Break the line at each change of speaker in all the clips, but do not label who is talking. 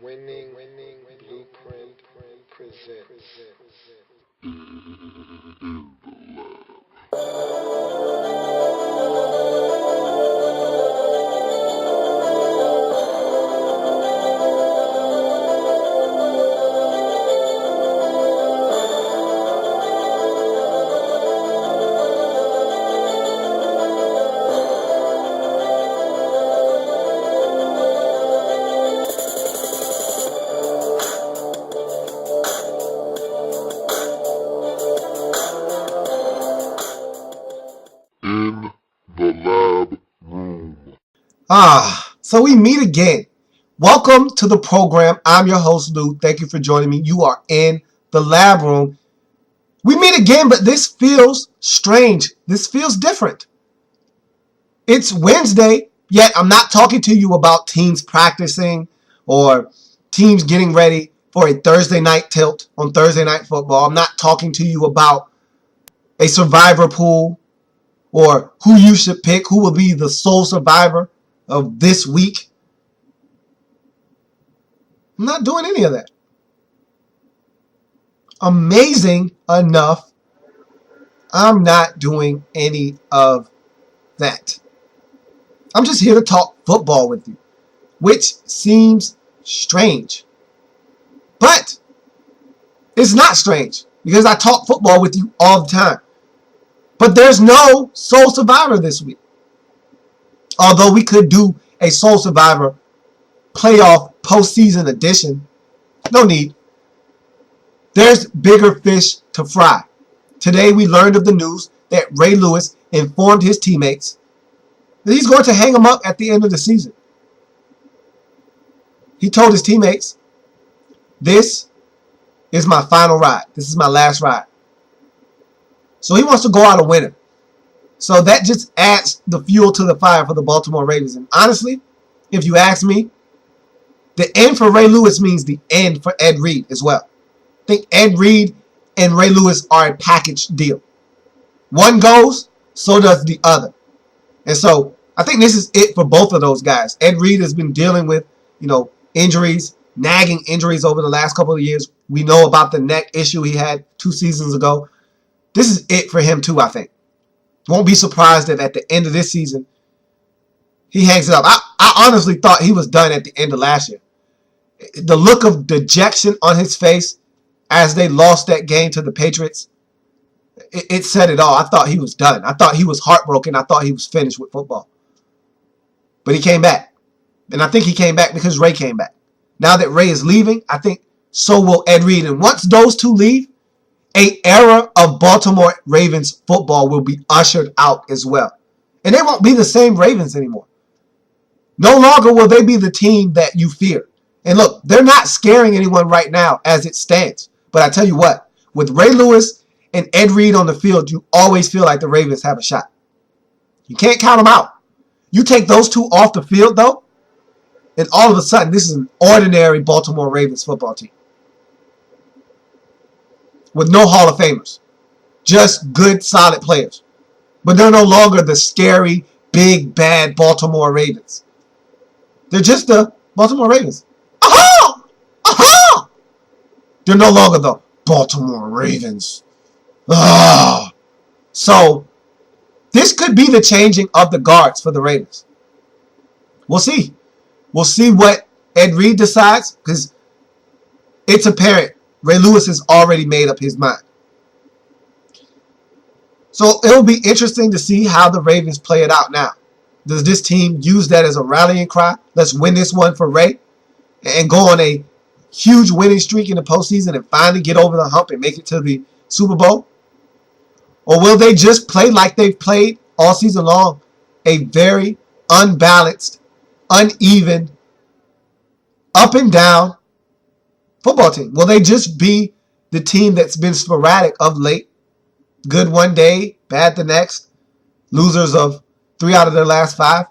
Winning Blueprint presents.
In the L.A.B.Room.
So we meet again. Welcome to the program. I'm your host, Lou. Thank you for joining me. You are in the lab room. We meet again, but this feels strange. This feels different. It's Wednesday, yet I'm not talking to you about teams practicing or teams getting ready for a Thursday night tilt on Thursday Night Football. I'm not talking to you about a survivor pool or who you should pick, who will be the sole survivor of this week. I'm not doing any of that. Amazing enough, I'm not doing any of that. I'm just here to talk football with you, which seems strange. But it's not strange because I talk football with you all the time. But there's no sole survivor this week. Although we could do a sole survivor playoff postseason edition. No need. There's bigger fish to fry. Today we learned of the news that Ray Lewis informed his teammates that he's going to hang them up at the end of the season. He told his teammates, "This is my final ride. This is my last ride." So he wants to go out a winner. So that just adds the fuel to the fire for the Baltimore Ravens. And honestly, if you ask me, the end for Ray Lewis means the end for Ed Reed as well. I think Ed Reed and Ray Lewis are a package deal. One goes, so does the other. And so I think this is it for both of those guys. Ed Reed has been dealing with, injuries, nagging injuries over the last couple of years. We know about the neck issue he had 2 seasons ago. This is it for him too, I think. Won't be surprised if at the end of this season, he hangs it up. I honestly thought he was done at the end of last year. The look of dejection on his face as they lost that game to the Patriots, it said it all. I thought he was done. I thought he was heartbroken. I thought he was finished with football. But he came back. And I think he came back because Ray came back. Now that Ray is leaving, I think so will Ed Reed. And once those two leave, an era of Baltimore Ravens football will be ushered out as well. And they won't be the same Ravens anymore. No longer will they be the team that you fear. And look, they're not scaring anyone right now as it stands. But I tell you what, with Ray Lewis and Ed Reed on the field, you always feel like the Ravens have a shot. You can't count them out. You take those two off the field, though, and all of a sudden, this is an ordinary Baltimore Ravens football team. With no Hall of Famers. Just good, solid players. But they're no longer the scary, big, bad Baltimore Ravens. They're just the Baltimore Ravens. Aha! Aha! They're no longer the Baltimore Ravens. Ah! So, this could be the changing of the guards for the Ravens. We'll see. We'll see what Ed Reed decides because it's apparent Ray Lewis has already made up his mind. So it'll be interesting to see how the Ravens play it out now. Does this team use that as a rallying cry? Let's win this one for Ray and go on a huge winning streak in the postseason and finally get over the hump and make it to the Super Bowl? Or will they just play like they've played all season long? A very unbalanced, uneven, up and down football team. Will they just be the team that's been sporadic of late? Good one day, bad the next. Losers of 3 out of their last 5.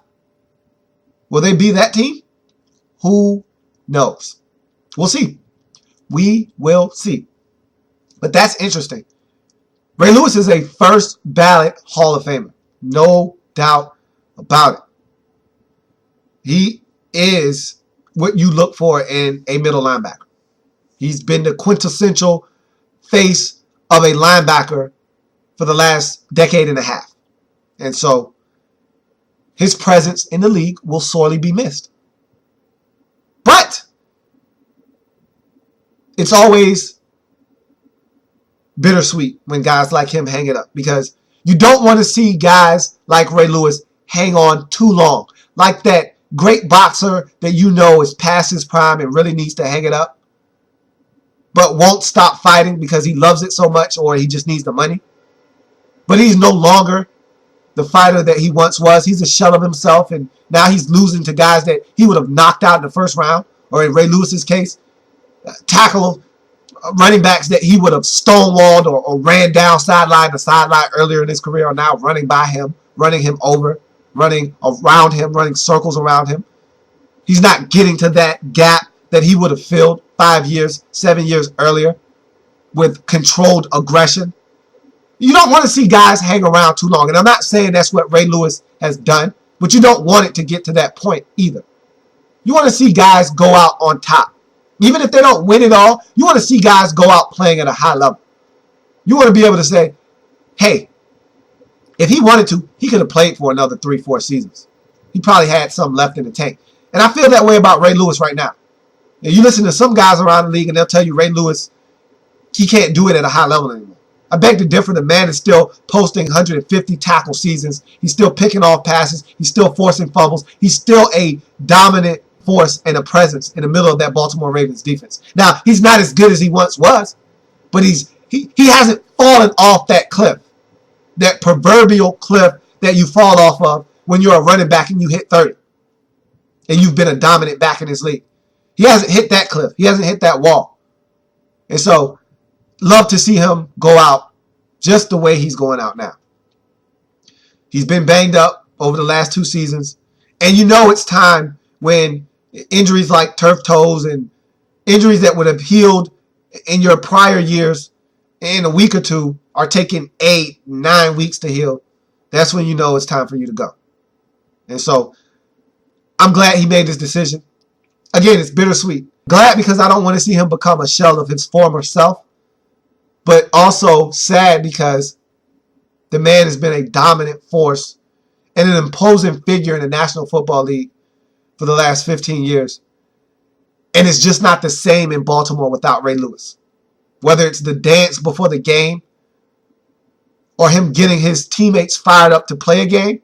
Will they be that team? Who knows? We'll see. We will see. But that's interesting. Ray Lewis is a first ballot Hall of Famer. No doubt about it. He is what you look for in a middle linebacker. He's been the quintessential face of a linebacker for the last decade and a half. And so his presence in the league will sorely be missed. But it's always bittersweet when guys like him hang it up, because you don't want to see guys like Ray Lewis hang on too long. Like that great boxer that you know is past his prime and really needs to hang it up, but won't stop fighting because he loves it so much or he just needs the money. But he's no longer the fighter that he once was. He's a shell of himself, and now he's losing to guys that he would have knocked out in the first round, or in Ray Lewis's case, tackle running backs that he would have stonewalled or ran down sideline to sideline earlier in his career are now running by him, running him over, running around him, running circles around him. He's not getting to that gap that he would have filled 5 years, 7 years earlier with controlled aggression. You don't want to see guys hang around too long. And I'm not saying that's what Ray Lewis has done, but you don't want it to get to that point either. You want to see guys go out on top. Even if they don't win it all, you want to see guys go out playing at a high level. You want to be able to say, hey, if he wanted to, he could have played for another 3-4 seasons. He probably had some left in the tank. And I feel that way about Ray Lewis right now. And you listen to some guys around the league and they'll tell you Ray Lewis, he can't do it at a high level anymore. I beg to differ. The man is still posting 150 tackle seasons. He's still picking off passes. He's still forcing fumbles. He's still a dominant force and a presence in the middle of that Baltimore Ravens defense. Now, he's not as good as he once was, but he hasn't fallen off that cliff, that proverbial cliff that you fall off of when you're a running back and you hit 30 and you've been a dominant back in this league. He hasn't hit that cliff. He hasn't hit that wall. And so, love to see him go out just the way he's going out now. He's been banged up over the last 2 seasons. And you know it's time when injuries like turf toes and injuries that would have healed in your prior years in a week or two are taking 8-9 weeks to heal. That's when you know it's time for you to go. And so I'm glad he made this decision. Again, it's bittersweet. Glad because I don't want to see him become a shell of his former self, but also sad because the man has been a dominant force and an imposing figure in the National Football League for the last 15 years. And it's just not the same in Baltimore without Ray Lewis. Whether it's the dance before the game or him getting his teammates fired up to play a game,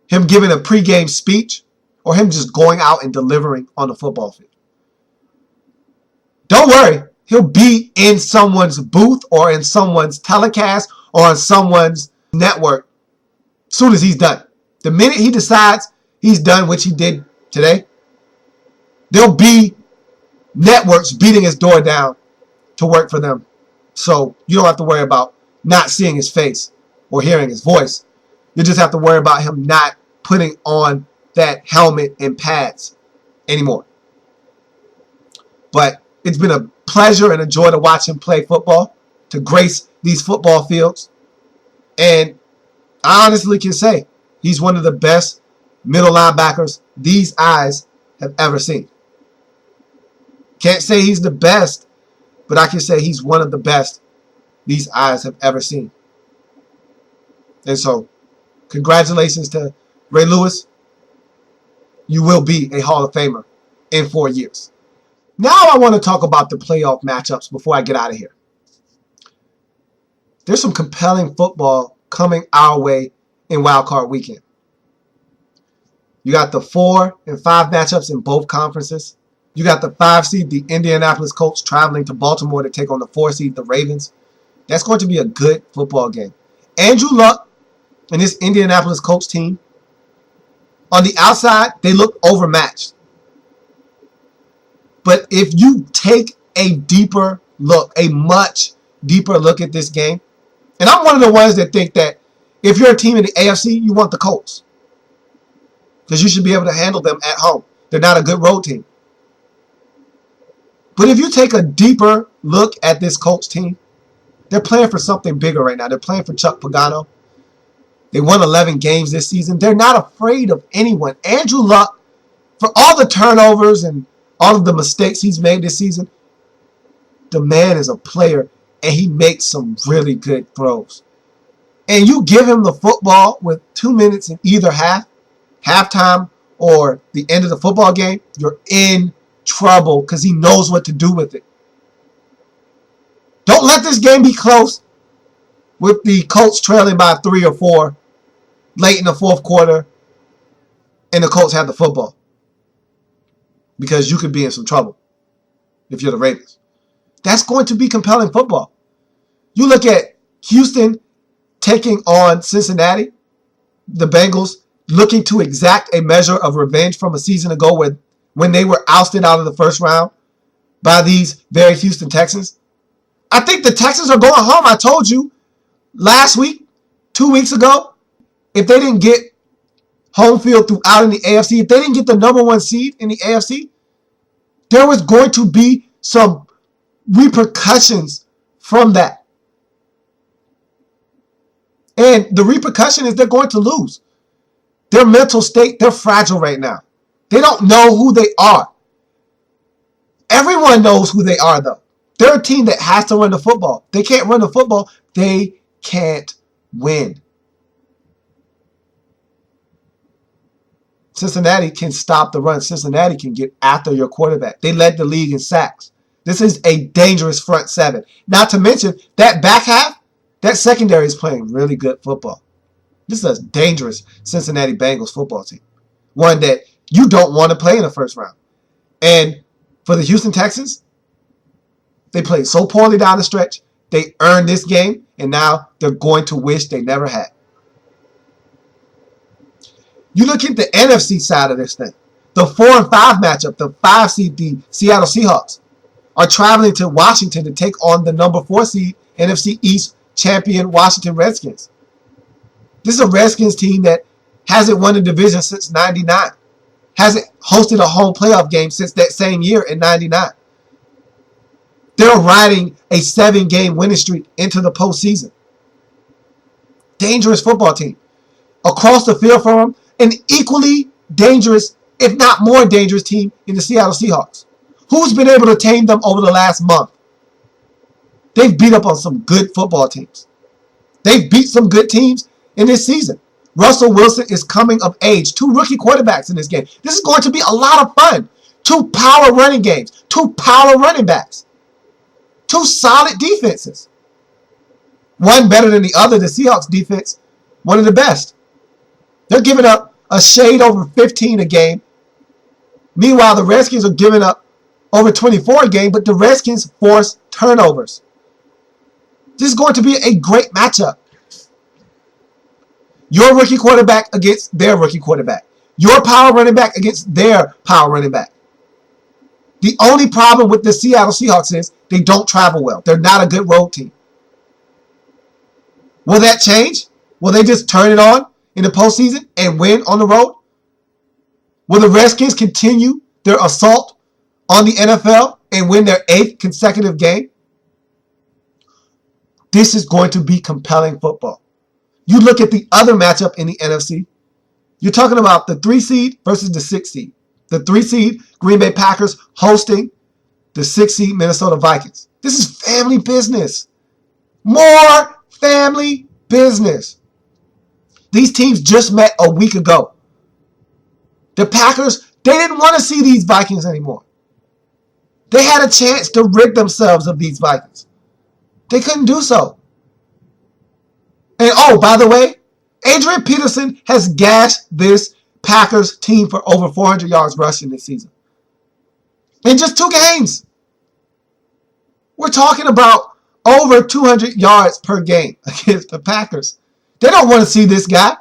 him giving a pregame speech, or him just going out and delivering on the football field. Don't worry. He'll be in someone's booth or in someone's telecast or on someone's network as soon as he's done. The minute he decides he's done, which he did today, there'll be networks beating his door down to work for them. So you don't have to worry about not seeing his face or hearing his voice. You just have to worry about him not putting on that helmet and pads anymore. But it's been a pleasure and a joy to watch him play football, to grace these football fields. And I honestly can say he's one of the best middle linebackers these eyes have ever seen. Can't say he's the best, but I can say he's one of the best these eyes have ever seen. And so, congratulations to Ray Lewis. You will be a Hall of Famer in 4 years. Now I want to talk about the playoff matchups before I get out of here. There's some compelling football coming our way in Wild Card Weekend. You got the 4 and 5 matchups in both conferences. You got the 5 seed, the Indianapolis Colts, traveling to Baltimore to take on the 4 seed, the Ravens. That's going to be a good football game. Andrew Luck and this Indianapolis Colts team, on the outside, they look overmatched. But if you take a deeper look, a much deeper look at this game, and I'm one of the ones that think that if you're a team in the AFC, you want the Colts, because you should be able to handle them at home. They're not a good road team. But if you take a deeper look at this Colts team, they're playing for something bigger right now. They're playing for Chuck Pagano. They won 11 games this season. They're not afraid of anyone. Andrew Luck For all the turnovers and all of the mistakes he's made this season, the man is a player, and he makes some really good throws. And you give him the football with 2 minutes in either halftime, or the end of the football game, you're in trouble because he knows what to do with it. Don't let this game be close with the Colts trailing by 3 or 4 late in the fourth quarter and the Colts have the football, because you could be in some trouble if you're the Ravens. That's going to be compelling football. You look at Houston taking on Cincinnati, the Bengals looking to exact a measure of revenge from a season ago when they were ousted out of the first round by these very Houston Texans. I think the Texans are going home. I told you last week, 2 weeks ago, if they didn't get home field throughout in the AFC, if they didn't get the number 1 seed in the AFC, there was going to be some repercussions from that. And the repercussion is they're going to lose. Their mental state, they're fragile right now. They don't know who they are. Everyone knows who they are, though. They're a team that has to run the football. They can't run the football. They can't win. Cincinnati can stop the run. Cincinnati can get after your quarterback. They led the league in sacks. This is a dangerous front seven. Not to mention, that back half, that secondary is playing really good football. This is a dangerous Cincinnati Bengals football team. One that you don't want to play in the first round. And for the Houston Texans, they played so poorly down the stretch. They earned this game, and now they're going to wish they never had. You look at the NFC side of this thing. The 4 and 5 matchup, the 5 seed, the Seattle Seahawks, are traveling to Washington to take on the number 4 seed NFC East champion Washington Redskins. This is a Redskins team that hasn't won a division since 99. Hasn't hosted a home playoff game since that same year in 99. They're riding a 7-game winning streak into the postseason. Dangerous football team. Across the field from them, an equally dangerous, if not more dangerous team in the Seattle Seahawks. Who's been able to tame them over the last month? They've beat up on some good football teams. They've beat some good teams in this season. Russell Wilson is coming of age. 2 rookie quarterbacks in this game. This is going to be a lot of fun. 2 power running games. 2 power running backs. 2 solid defenses. One better than the other. The Seahawks defense, one of the best. They're giving up a shade over 15 a game. Meanwhile, the Redskins are giving up over 24 a game, but the Redskins force turnovers. This is going to be a great matchup. Your rookie quarterback against their rookie quarterback. Your power running back against their power running back. The only problem with the Seattle Seahawks is they don't travel well. They're not a good road team. Will that change? Will they just turn it on in the postseason and win on the road? Will the Redskins continue their assault on the NFL and win their 8th consecutive game? This is going to be compelling football. You look at the other matchup in the NFC. You're talking about the 3 seed versus the 6 seed. The 3 seed, Green Bay Packers, hosting the 6 seed Minnesota Vikings. This is family business. More family business. These teams just met a week ago. The Packers, they didn't want to see these Vikings anymore. They had a chance to rid themselves of these Vikings. They couldn't do so. And oh, by the way, Adrian Peterson has gashed this Packers team for over 400 yards rushing this season. In just 2 games. We're talking about over 200 yards per game against the Packers. They don't want to see this guy.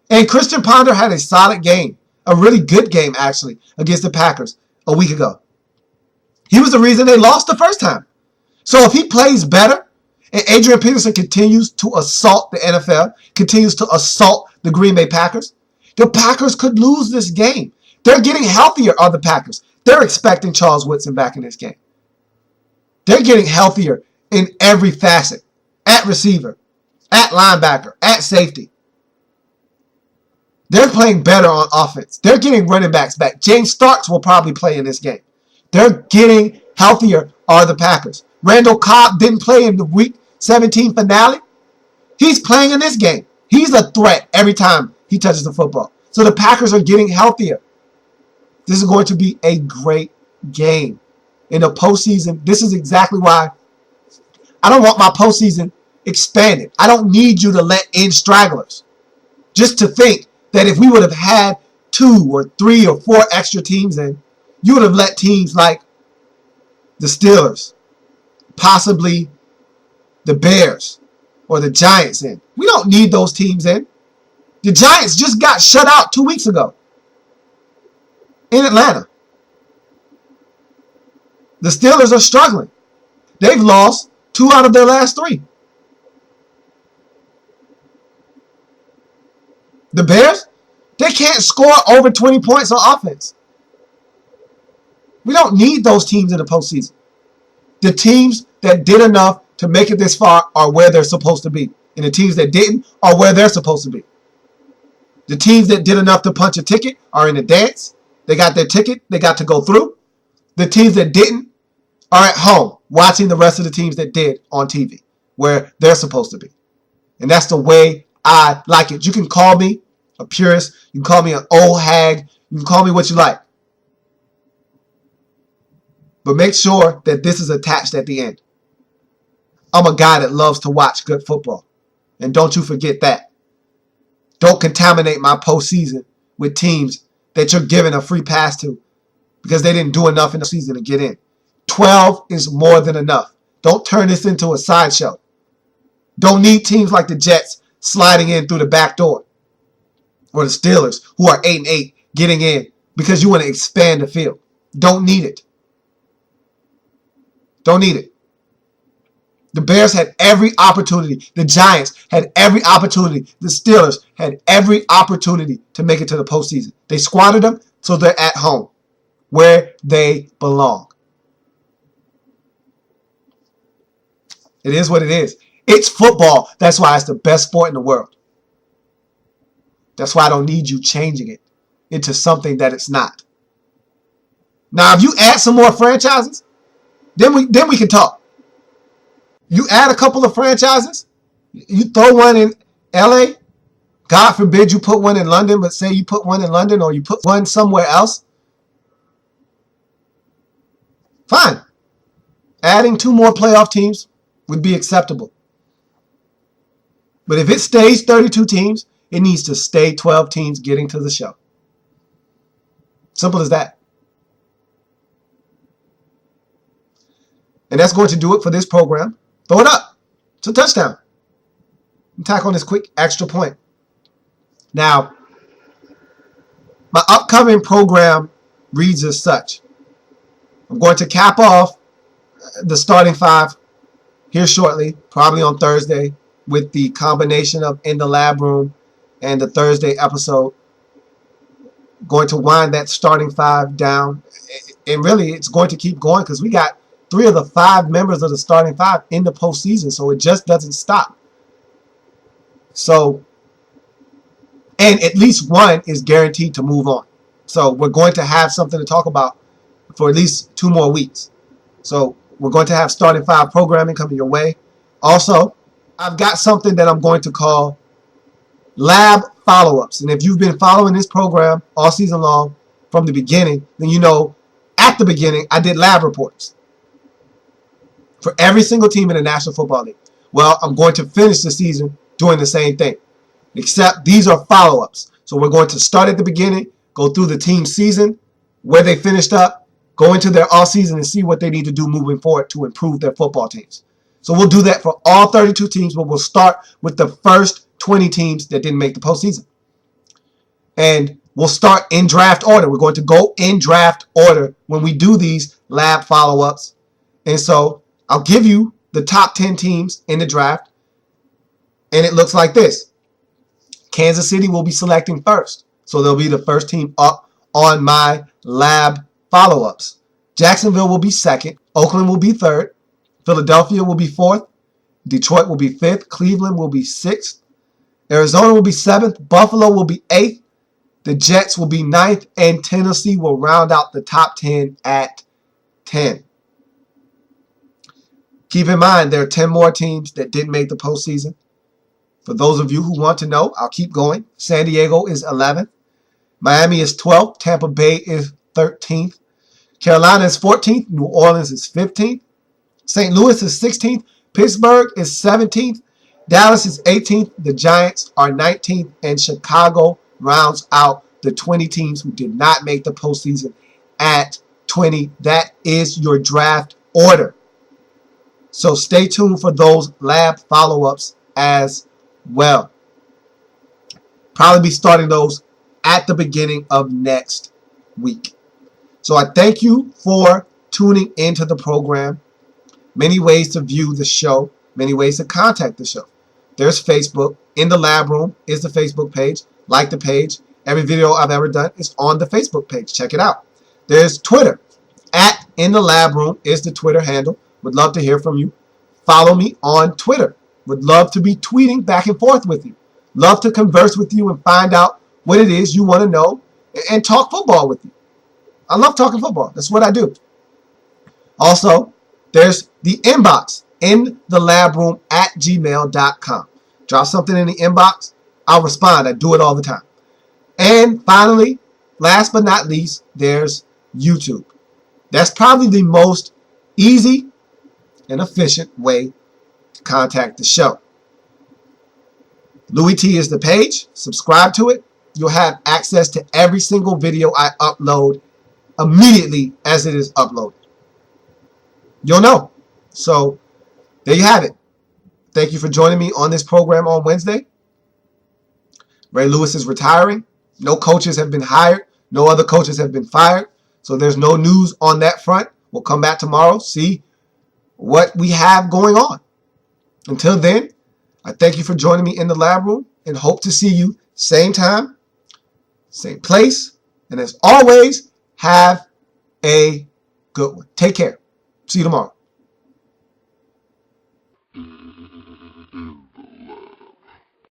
And Christian Ponder had a solid game. A really good game, actually, against the Packers a week ago. He was the reason they lost the first time. So if he plays better, and Adrian Peterson continues to assault the NFL, continues to assault the Green Bay Packers, the Packers could lose this game. They're getting healthier, are the Packers. They're expecting Charles Woodson back in this game. They're getting healthier in every facet. At receiver, at linebacker, at safety. They're playing better on offense. They're getting running backs back. James Starks will probably play in this game. They're getting healthier are the Packers. Randall Cobb didn't play in the Week 17 finale. He's playing in this game. He's a threat every time he touches the football. So the Packers are getting healthier. This is going to be a great game. In the postseason, this is exactly why I don't want my postseason expanded. I don't need you to let in stragglers. Just to think that if we would have had 2 or 3 or 4 extra teams in, you would have let teams like the Steelers, possibly the Bears, or the Giants in. We don't need those teams in. The Giants just got shut out 2 weeks ago in Atlanta. The Steelers are struggling. They've lost 2 out of their last 3. The Bears, they can't score over 20 points on offense. We don't need those teams in the postseason. The teams that did enough to make it this far are where they're supposed to be. And the teams that didn't are where they're supposed to be. The teams that did enough to punch a ticket are in the dance. They got their ticket. They got to go through. The teams that didn't are at home watching the rest of the teams that did on TV, where they're supposed to be. And that's the way I like it. You can call me a purist. You can call me an old hag. You can call me what you like. But make sure that this is attached at the end. I'm a guy that loves to watch good football. And don't you forget that. Don't contaminate my postseason with teams that you're giving a free pass to because they didn't do enough in the season to get in. 12 is more than enough. Don't turn this into a sideshow. Don't need teams like the Jets sliding in through the back door, or the Steelers, who are 8-8, getting in because you want to expand the field. Don't need it. Don't need it. The Bears had every opportunity. The Giants had every opportunity. The Steelers had every opportunity to make it to the postseason. They squandered them, so they're at home, where they belong. It is what it is. It's football. That's why it's the best sport in the world. That's why I don't need you changing it into something that it's not. Now, if you add some more franchises, then we can talk. You add a couple of franchises, you throw one in L.A., God forbid you put one in London, but say you put one in London or you put one somewhere else, fine. Adding 2 more playoff teams would be acceptable. But if it stays 32 teams, it needs to stay 12 teams getting to the show. Simple as that. And that's going to do it for this program. Throw it up. It's a touchdown. And tack on this quick extra point. Now, my upcoming program reads as such. I'm going to cap off the starting 5 here shortly, probably on Thursday, with the combination of In the L.A.B.Room and the Thursday episode. Going to wind that starting 5 down. And really, it's going to keep going because we got 3 of the 5 members of the starting 5 in the postseason, so it just doesn't stop. So, and at least one is guaranteed to move on. So we're going to have something to talk about for at least 2 more weeks. So we're going to have starting 5 programming coming your way. Also, I've got something that I'm going to call lab follow-ups. And if you've been following this program all season long from the beginning, then you know at the beginning I did lab reports for every single team in the National Football League. Well, I'm going to finish the season doing the same thing, except these are follow-ups. So we're going to start at the beginning, go through the team season, where they finished up, go into their off-season and see what they need to do moving forward to improve their football teams. So we'll do that for all 32 teams, but we'll start with the first 20 teams that didn't make the postseason. And we'll start in draft order. We're going to go in draft order when we do these lab follow-ups. And so I'll give you the top 10 teams in the draft. And it looks like this. Kansas City will be selecting first. So they'll be the first team up on my lab follow-ups. Jacksonville will be second. Oakland will be third. Philadelphia will be fourth. Detroit will be fifth. Cleveland will be sixth. Arizona will be seventh. Buffalo will be eighth. The Jets will be 9th, and Tennessee will round out the top 10 at 10. Keep in mind, there are 10 more teams that didn't make the postseason. For those of you who want to know, I'll keep going. San Diego is 11th. Miami is 12th. Tampa Bay is 13th. Carolina is 14th. New Orleans is 15th. St. Louis is 16th. Pittsburgh is 17th. Dallas is 18th. The Giants are 19th. And Chicago rounds out the 20 teams who did not make the postseason at 20. That is your draft order. So stay tuned for those lab follow-ups as well. Probably be starting those at the beginning of next week. So I thank you for tuning into the program. Many ways to view the show, many ways to contact the show. There's Facebook. In the Lab Room is the Facebook page. Like the page. Every video I've ever done is on the Facebook page. Check it out. There's Twitter. At In the Lab Room is the Twitter handle. Would love to hear from you. Follow me on Twitter. Would love to be tweeting back and forth with you. Love to converse with you and find out what it is you want to know and talk football with you. I love talking football. That's what I do. Also, there's the inbox, in the labroom at gmail.com. Drop something in the inbox. I'll respond. I do it all the time. And finally, last but not least, there's YouTube. That's probably the most easy and efficient way to contact the show. Louis T is the page. Subscribe to it. You'll have access to every single video I upload immediately as it is uploaded. You'll know. So there you have it. Thank you for joining me on this program on Wednesday. Ray Lewis is retiring. No coaches have been hired. No other coaches have been fired. So there's no news on that front. We'll come back tomorrow, see what we have going on. Until then, I thank you for joining me in the lab room and hope to see you same time, same place. And as always, have a good one. Take care. See you tomorrow.